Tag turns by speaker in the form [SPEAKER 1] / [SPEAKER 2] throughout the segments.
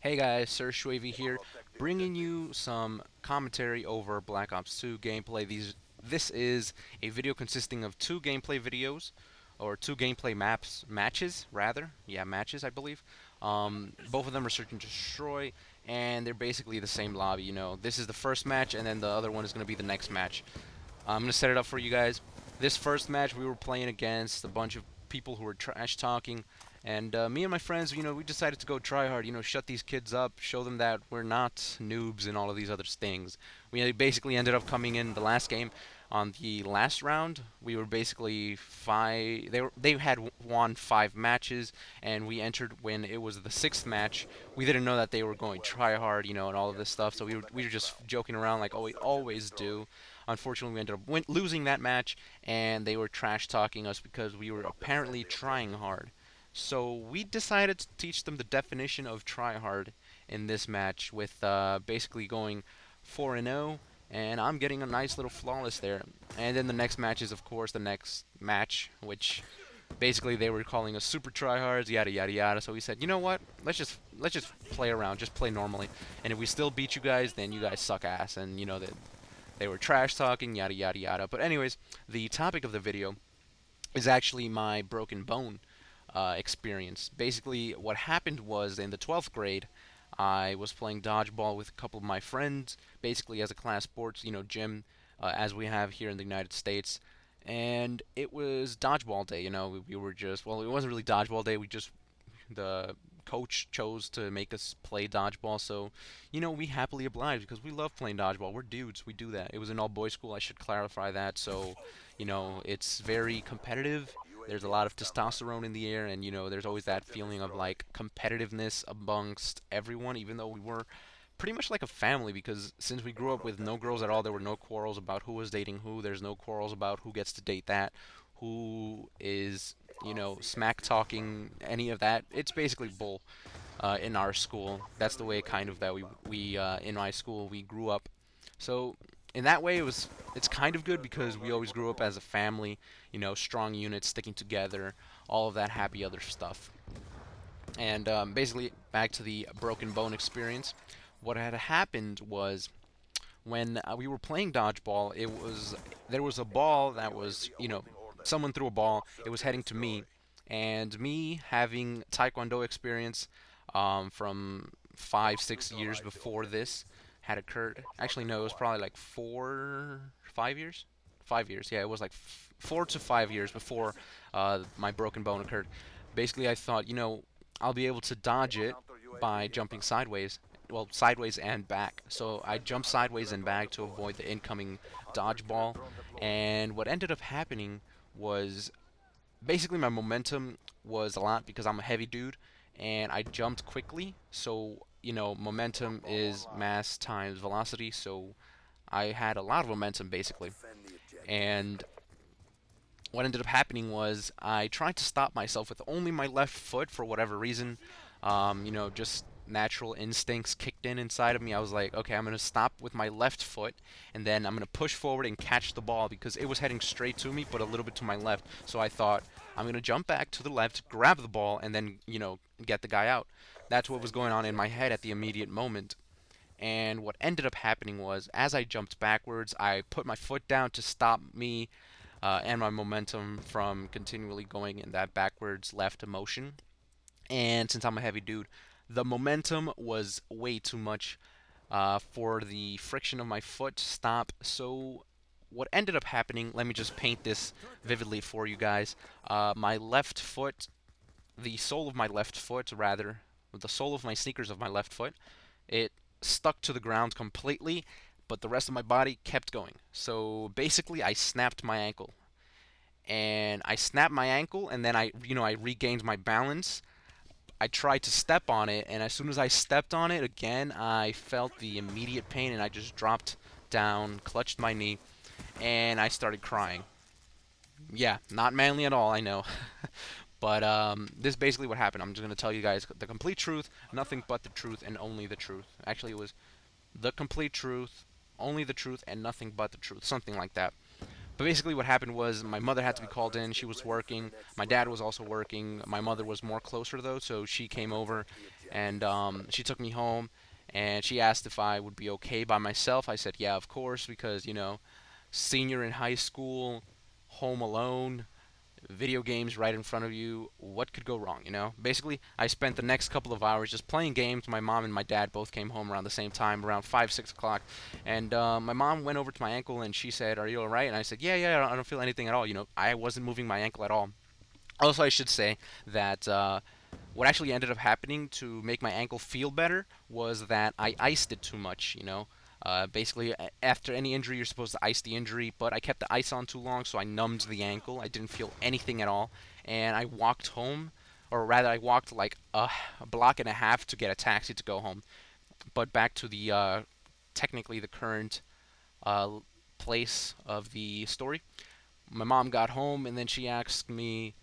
[SPEAKER 1] Hey guys, Sir Shwavy here, bringing you some commentary over Black Ops 2 gameplay. This is a video consisting of two gameplay videos, or two gameplay matches rather. Yeah, matches, I believe. Both of them are Search and Destroy, and they're basically the same lobby. This is the first match, and then the other one is going to be the next match. I'm going to set it up for you guys. This first match, we were playing against a bunch of people who were trash talking, and me and my friends, we decided to go try hard, shut these kids up, show them that we're not noobs and all of these other things. We basically ended up coming in the last game. On the last round, we were basically five. They had won 5 matches, and we entered when it was the sixth match. We didn't know that they were going try hard, and all of this stuff. So we were just joking around like we always do. Unfortunately, we ended up losing that match, and they were trash talking us because we were apparently trying hard. So we decided to teach them the definition of try hard in this match with basically going 4 and 0, and I'm getting a nice little flawless there. And then the next match is, of course, the next match, which basically they were calling us super tryhards, yada yada yada. So we said, you know what? Let's just play around, just play normally. And if we still beat you guys, then you guys suck ass. And they were trash talking, yada yada yada. But anyways, the topic of the video is actually my broken bone experience. Basically, what happened was in the 12th grade, I was playing dodgeball with a couple of my friends, basically as a class sports, gym, as we have here in the United States. And it was dodgeball day. We were just, well, it wasn't really dodgeball day. The coach chose to make us play dodgeball, so we happily obliged because we love playing dodgeball. We're dudes, we do that. It was an all boys school, I should clarify that. So it's very competitive. There's a lot of testosterone in the air, and there's always that feeling of like competitiveness amongst everyone, even though we were pretty much like a family, because since we grew up with no girls at all, there were no quarrels about who was dating who. There's no quarrels about who gets to date that, who is, smack talking, any of that. It's basically bull in our school. That's the way kind of that we in my school we grew up. So in that way, it's kind of good because we always grew up as a family, strong units sticking together, all of that happy other stuff. And basically, back to the broken bone experience. What had happened was when we were playing dodgeball, there was a ball that was, someone threw a ball. It was heading to me, and me having taekwondo experience from 5, 6 years before this had occurred. Actually, no, it was probably like 4, 5 years. 5 years, yeah, it was like 4 to 5 years before my broken bone occurred. Basically, I thought, I'll be able to dodge it by jumping sideways, well, sideways and back. So I jumped sideways and back to avoid the incoming dodgeball. And what ended up happening was basically my momentum was a lot because I'm a heavy dude and I jumped quickly. So, momentum is mass times velocity. So I had a lot of momentum basically. And what ended up happening was I tried to stop myself with only my left foot for whatever reason. Just natural instincts kicked in inside of me. I was like, okay, I'm going to stop with my left foot, and then I'm going to push forward and catch the ball because it was heading straight to me, but a little bit to my left. So I thought, I'm going to jump back to the left, grab the ball, and then, get the guy out. That's what was going on in my head at the immediate moment. And what ended up happening was, as I jumped backwards, I put my foot down to stop me and my momentum from continually going in that backwards left motion. And since I'm a heavy dude, the momentum was way too much for the friction of my foot to stop. So what ended up happening, let me just paint this vividly for you guys. My left foot, the sole of my left foot, rather, the sole of my sneakers of my left foot, it stuck to the ground completely, but the rest of my body kept going. So basically, I snapped my ankle. And I snapped my ankle, and then I regained my balance. I tried to step on it, and as soon as I stepped on it again, I felt the immediate pain, and I just dropped down, clutched my knee, and I started crying. Yeah, not manly at all, I know. But this is basically what happened. I'm just going to tell you guys the complete truth, nothing but the truth, and only the truth. Actually, it was the complete truth, only the truth, and nothing but the truth, something like that. But basically, what happened was my mother had to be called in. She was working. My dad was also working. My mother was more closer though, so she came over, and she took me home, and she asked if I would be okay by myself. I said, yeah, of course, because senior in high school, home alone, video games right in front of you. What could go wrong, Basically, I spent the next couple of hours just playing games. My mom and my dad both came home around the same time, around 5, 6 o'clock. And my mom went over to my ankle and she said, "Are you all right?" And I said, "Yeah, yeah, I don't feel anything at all." I wasn't moving my ankle at all. Also, I should say that what actually ended up happening to make my ankle feel better was that I iced it too much. Basically, after any injury, you're supposed to ice the injury, but I kept the ice on too long, so I numbed the ankle. I didn't feel anything at all, and I walked home, or rather, I walked like a block and a half to get a taxi to go home. But back to the technically the current uh, place of the story. My mom got home and then she asked me,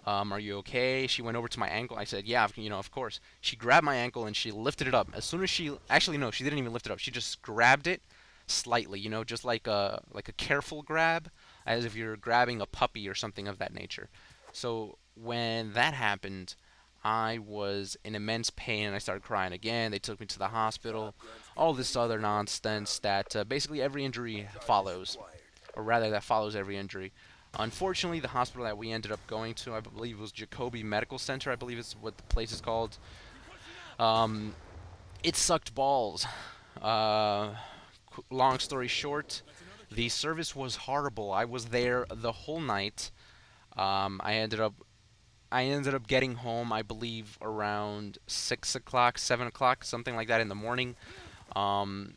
[SPEAKER 1] "Are you okay?" She went over to my ankle. I said, "Yeah, of course." She grabbed my ankle and she lifted it up. As soon as actually no, she didn't even lift it up. She just grabbed it slightly, just like a careful grab, as if you're grabbing a puppy or something of that nature. So when that happened, I was in immense pain and I started crying again. They took me to the hospital. All this other nonsense that basically every injury follows, or rather that follows every injury. Unfortunately, the hospital that we ended up going to, I believe, was Jacoby Medical Center. I believe it's what the place is called. Um, it sucked balls. Uh, Long story short, the service was horrible. I was there the whole night. Um, I ended up I ended up getting home, I believe, around 6 o'clock, 7 o'clock, something like that in the morning. Um,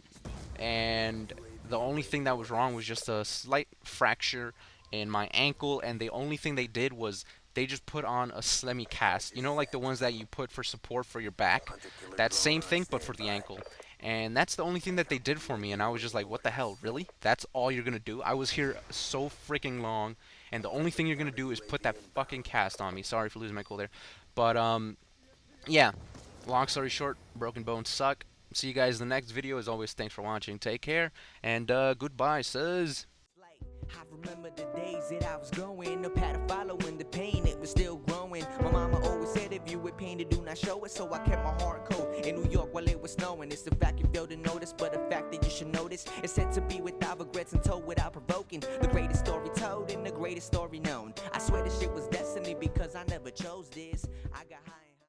[SPEAKER 1] and the only thing that was wrong was just a slight fracture in my ankle, and the only thing they did was they just put on a slemmy cast. Like the ones that you put for support for your back? That same thing, but for the ankle. And that's the only thing that they did for me, and I was just like, what the hell, really? That's all you're gonna do? I was here so freaking long, and the only thing you're gonna do is put that fucking cast on me. Sorry for losing my cool there. But, yeah. Long story short, broken bones suck. See you guys in the next video. As always, thanks for watching. Take care, and goodbye, sirs.
[SPEAKER 2] I remember the days that I was going up, had to follow in the pain, it was still growing. My mama always said if you with pain to do not show it, so I kept my heart cold in New York while it was snowing. It's the fact you fail to notice, but the fact that you should notice. It's said to be without regrets and told without provoking. The greatest story told and the greatest story known.